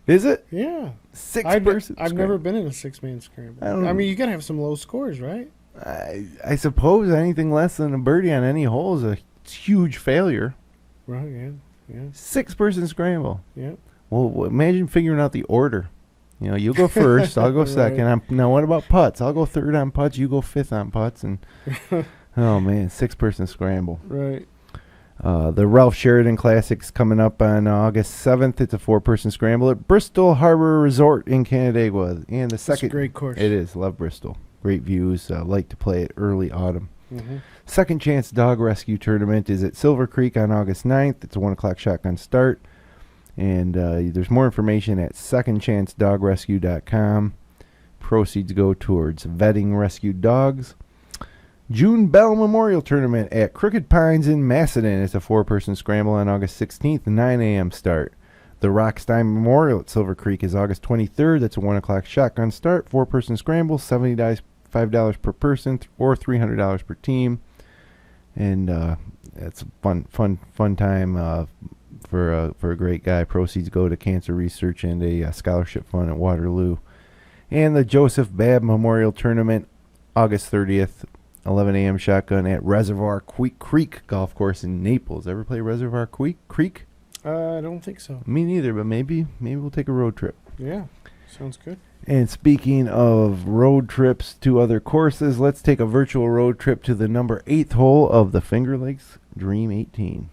Is it? Yeah. 6-person I've never been in a 6-man scramble. I mean, you got to have some low scores, right? I suppose anything less than a birdie on any hole is a huge failure. Right, yeah. 6-person scramble. Yeah. Well, imagine figuring out the order. You know, you go first, I'll go second. Now, what about putts? I'll go third on putts, you go fifth on putts. And oh, man, 6-person scramble. Right. The Ralph Sheridan Classic's coming up on August 7th. It's a 4-person scramble at Bristol Harbor Resort in Canandaigua. And the second, it's a great course. It is. Love Bristol. Great views. Like to play it early autumn. Mm-hmm. Second Chance Dog Rescue Tournament is at Silver Creek on August 9th. It's a 1 o'clock shotgun start. And there's more information at secondchancedogrescue.com. Proceeds go towards vetting rescued dogs. June Bell Memorial Tournament at Crooked Pines in Macedon. It's a 4-person scramble on August 16th, 9 a.m. start. The Rockstein Memorial at Silver Creek is August 23rd. That's a 1 o'clock shotgun start. 4-person scramble, $75 per person or $300 per team. And it's a fun time for a great guy. Proceeds go to cancer research and a scholarship fund at Waterloo. And the Joseph Babb Memorial Tournament, August 30th, 11 a.m. shotgun at Reservoir Creek Golf Course in Naples. Ever play Reservoir Creek? I don't think so. Me neither, but maybe we'll take a road trip. Yeah, sounds good. And speaking of road trips to other courses, let's take a virtual road trip to the number 8th hole of the Finger Lakes Dream 18.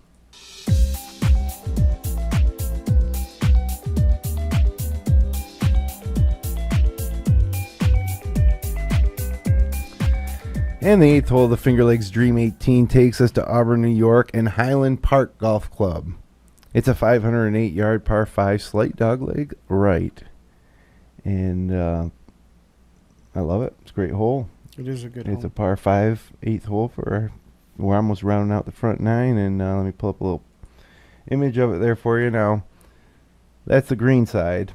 And the 8th hole of the Finger Lakes Dream 18 takes us to Auburn, New York, and Highland Park Golf Club. It's a 508-yard par 5 slight dogleg right. And I love it. It's a great hole. It is a good hole. It's a par 5, 8th hole we're almost rounding out the front 9. And let me pull up a little image of it there for you now. That's the green side.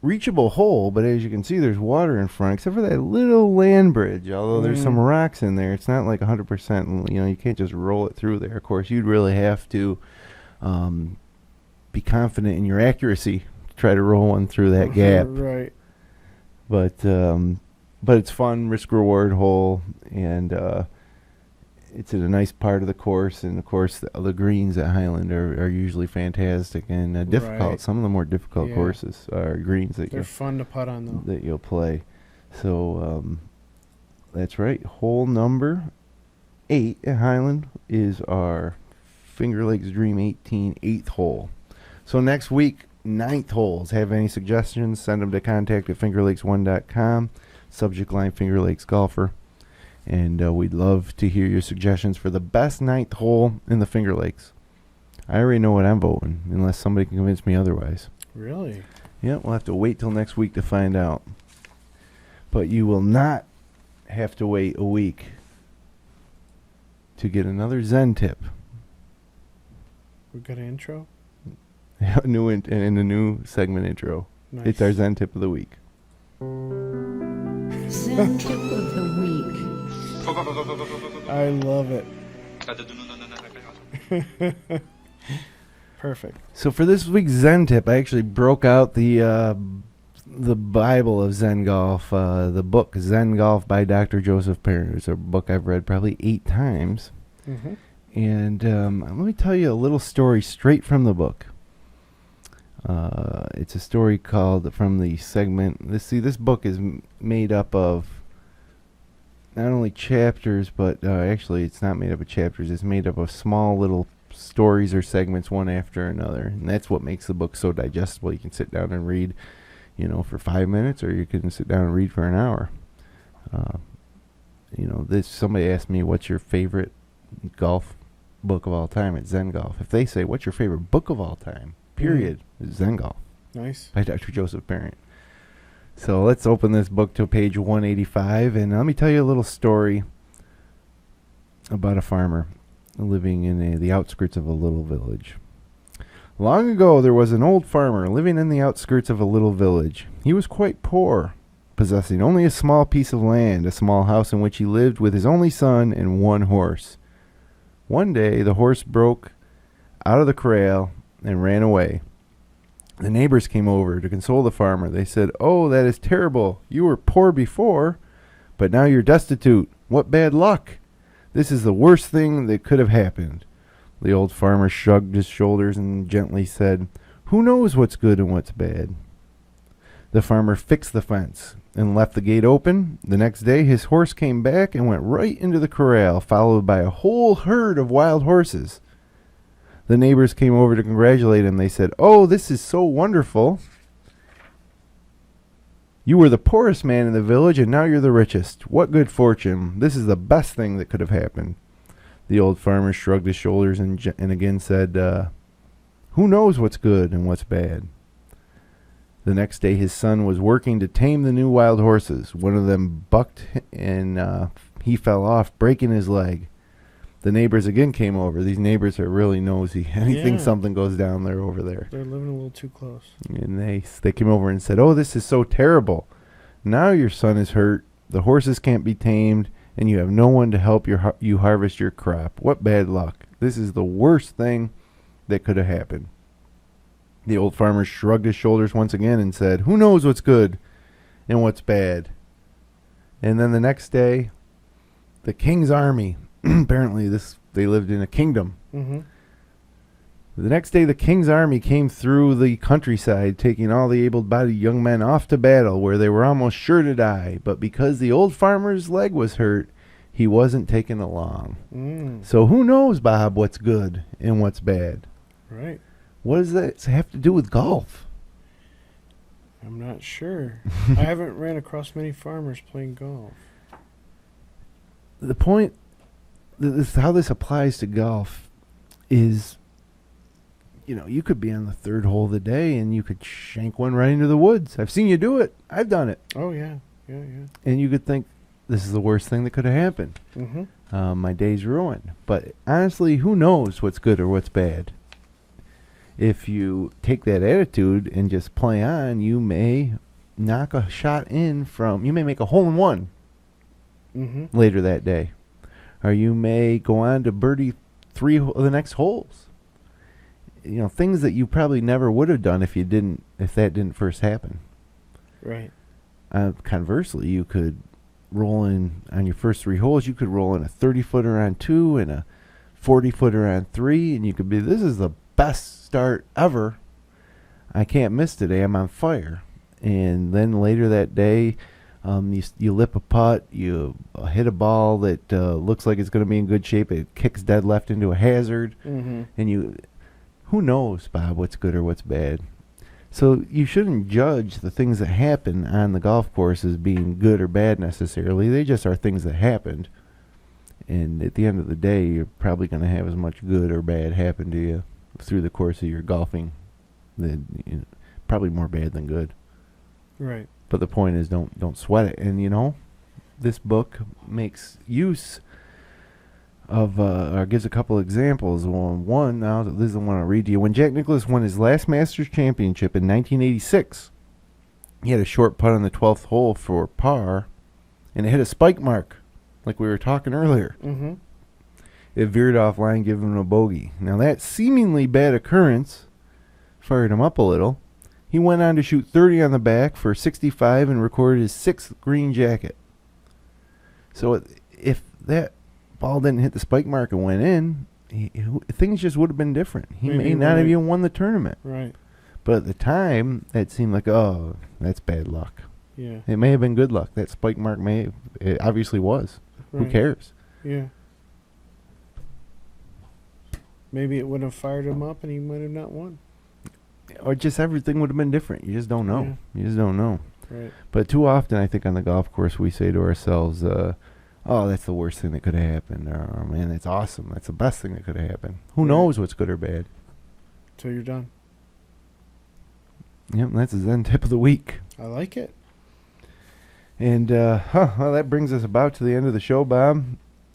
Reachable hole, but as you can see, there's water in front, except for that little land bridge. Although there's some rocks in there, it's not like 100%. You can't just roll it through there. Of course, you'd really have to be confident in your accuracy to try to roll one through that gap. Right. But it's fun, risk-reward hole, and it's in a nice part of the course. And of course, the greens at Highland are usually fantastic and difficult. Right. Some of the more difficult courses are greens they're fun to putt on, though. That you'll play. So that's right. Hole number 8 at Highland is our Finger Lakes Dream 18 8th hole. So next week, 9th holes. Have any suggestions? Send them to contact@fingerlakes1.com. Subject line Finger Lakes Golfer. And we'd love to hear your suggestions for the best 9th hole in the Finger Lakes. I already know what I'm voting, unless somebody can convince me otherwise. Really? Yeah, we'll have to wait till next week to find out. But you will not have to wait a week to get another Zen tip. We got an intro? New in the new segment intro. Nice. It's our Zen tip of the week. Zen tip of the week. I love it. Perfect. So for this week's Zen tip, I actually broke out the Bible of Zen Golf, the book Zen Golf by Dr. Joseph Parent. It's a book I've read probably 8 times. Mm-hmm. And let me tell you a little story straight from the book. It's a story called from the segment. This book is made up of not only chapters, but actually it's not made up of chapters. It's made up of small little stories or segments, one after another, and that's what makes the book so digestible. You can sit down and read, for 5 minutes, or you can sit down and read for an hour. Somebody asked me, "What's your favorite golf book of all time?" It's Zen Golf. If they say, "What's your favorite book of all time?" Period. It's Zen Golf. Nice. By Dr. Joseph Parent. So let's open this book to page 185, and let me tell you a little story about a farmer living in the outskirts of a little village. Long ago, there was an old farmer living in the outskirts of a little village. He was quite poor, possessing only a small piece of land, a small house in which he lived with his only son and one horse. One day, the horse broke out of the corral and ran away. The neighbors came over to console the farmer. They said, "Oh, that is terrible. You were poor before, but now you're destitute. What bad luck. This is the worst thing that could have happened." The old farmer shrugged his shoulders and gently said, "Who knows what's good and what's bad?" The farmer fixed the fence and left the gate open. The next day, his horse came back and went right into the corral, followed by a whole herd of wild horses. The neighbors came over to congratulate him. They said, "Oh, this is so wonderful. You were the poorest man in the village, and now you're the richest. What good fortune. This is the best thing that could have happened." The old farmer shrugged his shoulders and again said, "Who knows what's good and what's bad?" The next day, his son was working to tame the new wild horses. One of them bucked, and he fell off, breaking his leg. The neighbors again came over. These neighbors are really nosy. Anything something goes down, they're over there. They're living a little too close. And they came over and said, "Oh, this is so terrible. Now your son is hurt. The horses can't be tamed, and you have no one to help you harvest your crop. What bad luck. This is the worst thing that could have happened." The old farmer shrugged his shoulders once again and said, "Who knows what's good and what's bad?" And then the next day, the king's army, apparently they lived in a kingdom. Mm-hmm. The next day, the king's army came through the countryside, taking all the able-bodied young men off to battle, where they were almost sure to die. But because the old farmer's leg was hurt, he wasn't taken along. So who knows, Bob, what's good and what's bad? Right. What does that have to do with golf? I'm not sure. I haven't ran across many farmers playing golf. The point, how this applies to golf is, you could be on the third hole of the day and you could shank one right into the woods. I've seen you do it. I've done it. Oh, yeah. Yeah. And you could think, this is the worst thing that could have happened. Mm-hmm. My day's ruined. But honestly, who knows what's good or what's bad? If you take that attitude and just play on, you may knock a shot in you may make a hole in one later that day. Or you may go on to birdie 3 of the next holes. Things that you probably never would have done if that didn't first happen. Right. Conversely, you could roll in on your first 3 holes. You could roll in a 30-footer on 2 and a 40-footer on 3, and you could be, this is the best start ever. I can't miss today. I'm on fire. And then later that day, you lip a putt. You hit a ball that looks like it's going to be in good shape. It kicks dead left into a hazard, and who knows, Bob, what's good or what's bad? So you shouldn't judge the things that happen on the golf course as being good or bad necessarily. They just are things that happened. And at the end of the day, you're probably going to have as much good or bad happen to you through the course of your golfing. Probably more bad than good. Right. But the point is, don't sweat it. And this book makes use of or gives a couple examples. One now, this is the one I'll read to you. When Jack Nicklaus won his last Masters championship in 1986, he had a short putt on the 12th hole for par, and it hit a spike mark, like we were talking earlier. Mm-hmm. It veered offline, giving him a bogey. Now that seemingly bad occurrence fired him up a little. He went on to shoot 30 on the back for 65 and recorded his 6th green jacket. So if that ball didn't hit the spike mark and went in, things just would have been different. He may not have even won the tournament. Right. But at the time, it seemed like, oh, that's bad luck. Yeah. It may have been good luck. That spike mark it obviously was. Right. Who cares? Yeah. Maybe it would have fired him up and he might have not won. Or just everything would have been different. You just don't know. Yeah. You just don't know. Right. But too often, I think on the golf course, we say to ourselves, oh, that's the worst thing that could have happened. Or, oh, man, that's awesome. That's the best thing that could have happened. Who knows what's good or bad? Till you're done. Yep, that's the Zen tip of the week. I like it. And, well, that brings us about to the end of the show, Bob.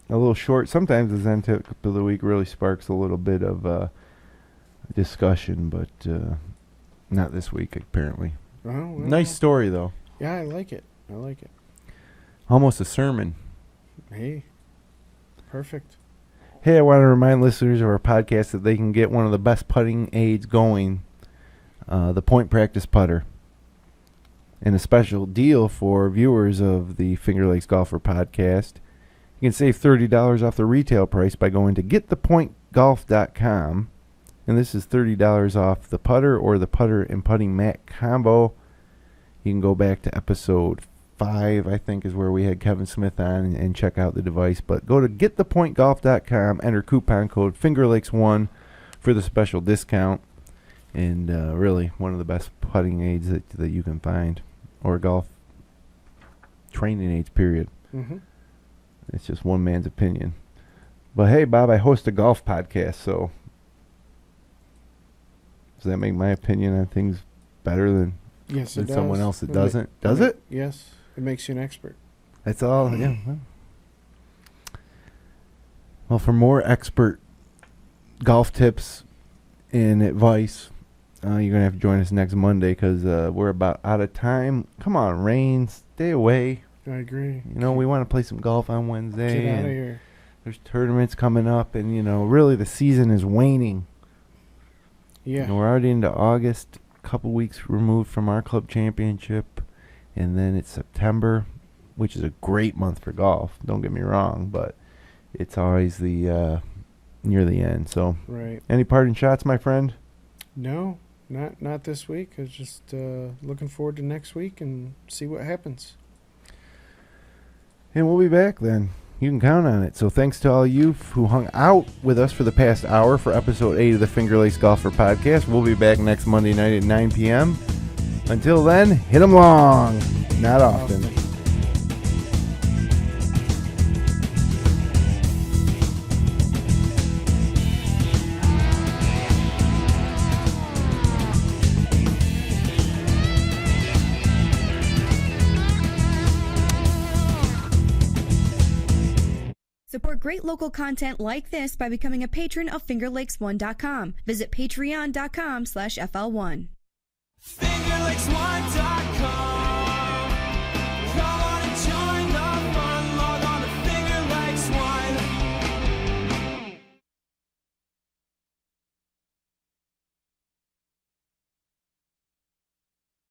A little short. Sometimes the Zen tip of the week really sparks a little bit of discussion, but not this week apparently. Oh, well, Nice story though. Yeah, I like it. Almost a sermon. Hey, perfect. Hey, I want to remind listeners of our podcast that they can get one of the best putting aids going, the Point Practice Putter. And a special deal for viewers of the Finger Lakes Golfer podcast. You can save $30 off the retail price by going to getthepointgolf.com. And this is $30 off the putter or the putter and putting mat combo. You can go back to episode 5, I think, is where we had Kevin Smith on and check out the device. But go to getthepointgolf.com, enter coupon code FingerLakes1 for the special discount. And really, one of the best putting aids that you can find. Or golf training aids, period. Mm-hmm. It's just one man's opinion. But hey, Bob, I host a golf podcast, so does that make my opinion on things better than someone else that doesn't? Does it? Yes. It makes you an expert. That's all, yeah. Well, for more expert golf tips and advice, you're going to have to join us next Monday because we're about out of time. Come on, Rain, stay away. I agree. We want to play some golf on Wednesday. Get out of here. There's tournaments coming up, and, really the season is waning. Yeah. We're already into August, a couple weeks removed from our club championship, and then it's September, which is a great month for golf. Don't get me wrong, but it's always the near the end. So, right. Any parting shots, my friend? No, not this week. I was just looking forward to next week and see what happens. And we'll be back then. You can count on it. So thanks to all you who hung out with us for the past hour for episode 8 of the Finger Lakes Golfer podcast. We'll be back next Monday night at 9 p.m. Until then, hit 'em long. Not often. Support great local content like this by becoming a patron of FingerLakes1.com. Visit patreon.com/FL1. FingerLakes1.com